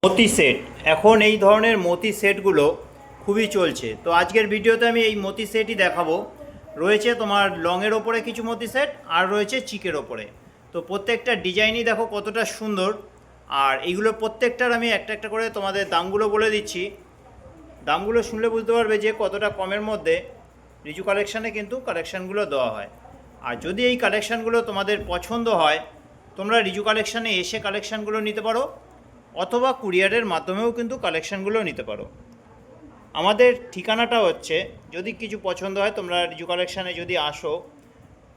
মতি set এখন এই ধরনের মতি সেটগুলো খুবই চলছে। তো আজকের ভিডিওতে আমি এই মতি সেটই দেখাবো। রয়েছে তোমার লংয়ের ওপরে কিছু মতি সেট আর রয়েছে চিকের ওপরে। তো প্রত্যেকটা ডিজাইনই দেখো কতটা সুন্দর। আর এইগুলো প্রত্যেকটার আমি একটা একটা করে তোমাদের দামগুলো বলে দিচ্ছি। দামগুলো শুনলে বুঝতে পারবে যে কতটা কমের মধ্যে রিজু কালেকশানে কিন্তু কালেকশানগুলো দেওয়া হয়। আর যদি এই কালেকশানগুলো তোমাদের পছন্দ হয়, তোমরা রিজু কালেকশানে এসে কালেকশানগুলো নিতে পারো, অথবা কুরিয়ারের মাধ্যমেও কিন্তু কালেকশানগুলো নিতে পারো। আমাদের ঠিকানাটা হচ্ছে, যদি কিছু পছন্দ হয় তোমরা রিজু কালেকশানে যদি আসো,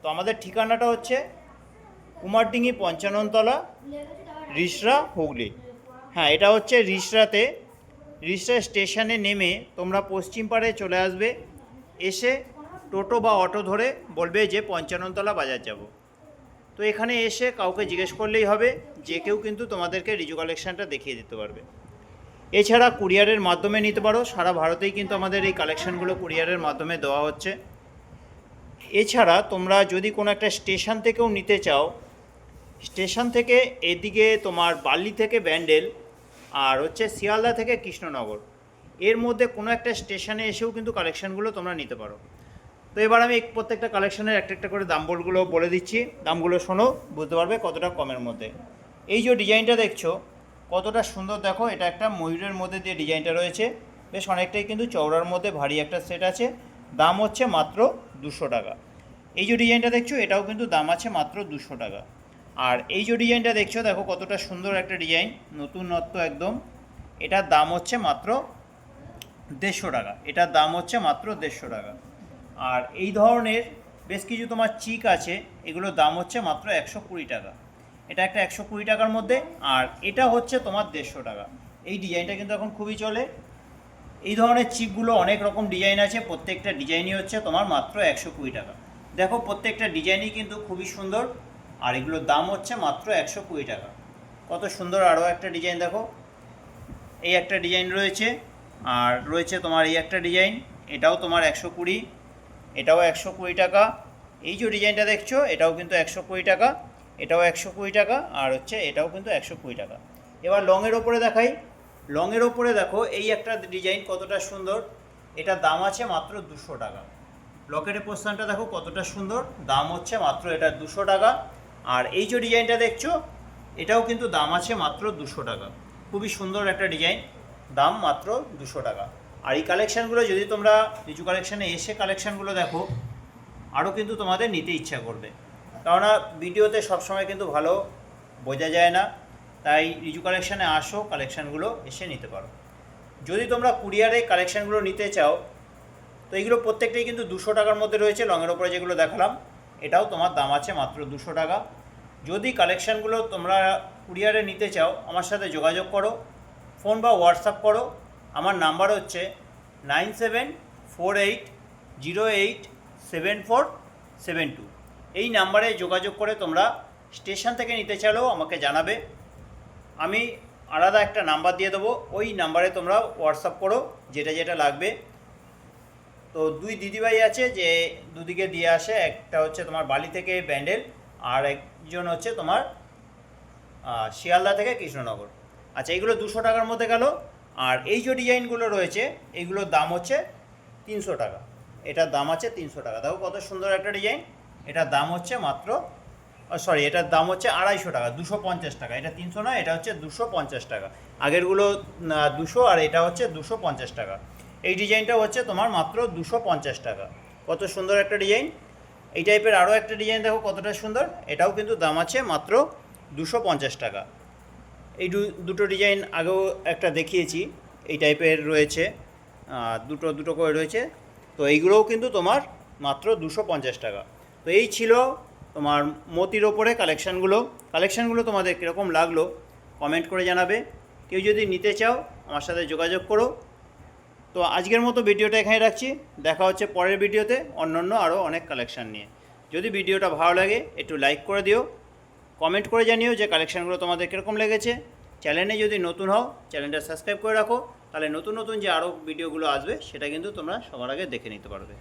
তো আমাদের ঠিকানাটা হচ্ছে কুমারডিঙ্গি ৫৫ তলা, রিষড়া, হুগলি। হ্যাঁ, এটা হচ্ছে রিষড়াতে। রিষড়া স্টেশনে নেমে তোমরা পশ্চিম পাড়ে চলে আসবে। এসে টোটো বা অটো ধরে বলবে যে ৫৫ তলা বাজার যাব। তো এখানে এসে কাউকে জিজ্ঞেস করলেই হবে, যে কেউ কিন্তু তোমাদেরকে রিজু কালেকশানটা দেখিয়ে দিতে পারবে। এছাড়া কুরিয়ারের মাধ্যমে নিতে পারো, সারা ভারতেই কিন্তু আমাদের এই কালেকশানগুলো কুরিয়ারের মাধ্যমে দেওয়া হচ্ছে। এছাড়া তোমরা যদি কোনো একটা স্টেশন থেকেও নিতে চাও, স্টেশন থেকে এদিকে তোমার বালি থেকে ব্যান্ডেল আর হচ্ছে শিয়ালদা থেকে কৃষ্ণনগর, এর মধ্যে কোনো একটা স্টেশনে এসেও কিন্তু কালেকশানগুলো তোমরা নিতে পারো। তো এবার আমি প্রত্যেকটা কালেকশানের একটা একটা করে দামগুলো বলে দিচ্ছি। দামগুলো শোনো, বুঝতে পারবে কতটা কমের মধ্যে। এই যে ডিজাইনটা দেখছো কতটা সুন্দর, দেখো এটা একটা ময়ূরের মধ্যে দিয়ে ডিজাইনটা রয়েছে, বেশ অনেকটাই কিন্তু চওড়ার মধ্যে ভারী একটা সেট আছে। দাম হচ্ছে মাত্র 200 টাকা। এই যে ডিজাইনটা দেখছো এটাও কিন্তু দাম আছে মাত্র 200 টাকা। আর এই যে ডিজাইনটা দেখছো দেখো কতটা সুন্দর একটা ডিজাইন, নতুনত্ব একদম। এটার দাম হচ্ছে মাত্র 150 টাকা। এটার দাম হচ্ছে মাত্র 150 টাকা। আর এই ধরনের বেশ কিছু তোমার চিক আছে, এগুলোর দাম হচ্ছে মাত্র 120 টাকা। এটা একটা 120 টাকার মধ্যে, আর এটা হচ্ছে তোমার 150 টাকা। এই ডিজাইনটা কিন্তু এখন খুবই চলে। এই ধরনের চিকগুলো অনেক রকম ডিজাইন আছে, প্রত্যেকটা ডিজাইনই হচ্ছে তোমার মাত্র 120 টাকা। দেখো প্রত্যেকটা ডিজাইনই কিন্তু খুবই সুন্দর, আর এগুলোর দাম হচ্ছে মাত্র 120 টাকা। কত সুন্দর আরও একটা ডিজাইন দেখো, এই একটা ডিজাইন রয়েছে, আর রয়েছে তোমার এই একটা ডিজাইন, এটাও তোমার 120, এটাও 120 টাকা। এই যে ডিজাইনটা দেখছো এটাও কিন্তু 120 টাকা, এটাও 120 টাকা, আর হচ্ছে এটাও কিন্তু 120 টাকা। এবার লংয়ের ওপরে দেখাই। লংয়ের ওপরে দেখো এই একটা ডিজাইন কতটা সুন্দর, এটার দাম আছে মাত্র 200 টাকা। লকেটের পোস্টানটা দেখো কতটা সুন্দর, দাম হচ্ছে মাত্র এটা 200 টাকা। আর এই যে ডিজাইনটা দেখছো এটাও কিন্তু দাম আছে মাত্র 200 টাকা। খুবই সুন্দর একটা ডিজাইন, দাম মাত্র 200 টাকা। আর এই কালেকশানগুলো যদি তোমরা রিজু কালেকশানে এসে কালেকশানগুলো দেখো, আরও কিন্তু তোমাদের নিতে ইচ্ছা করবে। কেননা ভিডিওতে সবসময় কিন্তু ভালো বোঝা যায় না, তাই রিজু কালেকশানে আসো, কালেকশানগুলো এসে নিতে পারো। যদি তোমরা কুরিয়ারে কালেকশানগুলো নিতে চাও, তো এইগুলো প্রত্যেকটাই কিন্তু 200 টাকার মধ্যে রয়েছে। লংয়ের ওপরে যেগুলো দেখালাম এটাও তোমার দাম আছে মাত্র 200 টাকা। যদি কালেকশানগুলো তোমরা কুরিয়ারে নিতে চাও, আমার সাথে যোগাযোগ করো, ফোন বা হোয়াটসঅ্যাপ করো। আমার নাম্বার হচ্ছে 9748087472। এই নাম্বারে যোগাযোগ করে তোমরা স্টেশন থেকে নিতে চাইলেও আমাকে জানাবে, আমি আলাদা একটা নাম্বার দিয়ে দেবো, ওই নাম্বারে তোমরা হোয়াটসঅ্যাপ করো যেটা যেটা লাগবে। তো দুই দিদিভাই আছে যে দুদিকে দিয়ে আসে, একটা হচ্ছে তোমার বালি থেকে ব্যান্ডেল, আর একজন হচ্ছে তোমার শিয়ালদা থেকে কৃষ্ণনগর। আচ্ছা, এইগুলো 200 টাকার মধ্যে গেল। আর এই যে ডিজাইনগুলো রয়েছে এইগুলোর দাম হচ্ছে 300 টাকা। এটার দাম আছে 300 টাকা। দেখো কত সুন্দর একটা ডিজাইন, এটার দাম হচ্ছে মাত্র এটার দাম হচ্ছে 250 টাকা, 250 টাকা। এটা 300 নয়, এটা হচ্ছে 250 টাকা। আগেরগুলো 200, আর এটা হচ্ছে 250 টাকা। এই ডিজাইনটা হচ্ছে তোমার মাত্র 250 টাকা। কত সুন্দর একটা ডিজাইন। এই টাইপের আরও একটা ডিজাইন দেখো কতটা সুন্দর, এটাও কিন্তু দাম আছে মাত্র 250 টাকা। এই দুটো ডিজাইন আগেও একটা দেখিয়েছি, এই টাইপের রয়েছে, দুটো দুটো করে রয়েছে। তো এইগুলোও কিন্তু তোমার মাত্র 250 টাকা। তো এই ছিল তোমার মতির ওপরে কালেকশানগুলো তোমাদের কীরকম লাগলো কমেন্ট করে জানাবে। কেউ যদি নিতে চাও আমার সাথে যোগাযোগ করো। তো আজকের মতো ভিডিওটা এখানে রাখছি, দেখা হচ্ছে পরের ভিডিওতে অন্য আরও অনেক কালেকশান নিয়ে। যদি ভিডিওটা ভালো লাগে একটু লাইক করে দিও, কমেন্ট করে জানিও যে কালেকশানগুলো তোমাদের কীরকম লেগেছে। চ্যানেলে যদি নতুন হও চ্যানেলটা সাবস্ক্রাইব করে রাখো, তাহলে নতুন নতুন যে আরও ভিডিওগুলো আসবে সেটা কিন্তু তোমরা সবার আগে দেখে নিতে পারবে।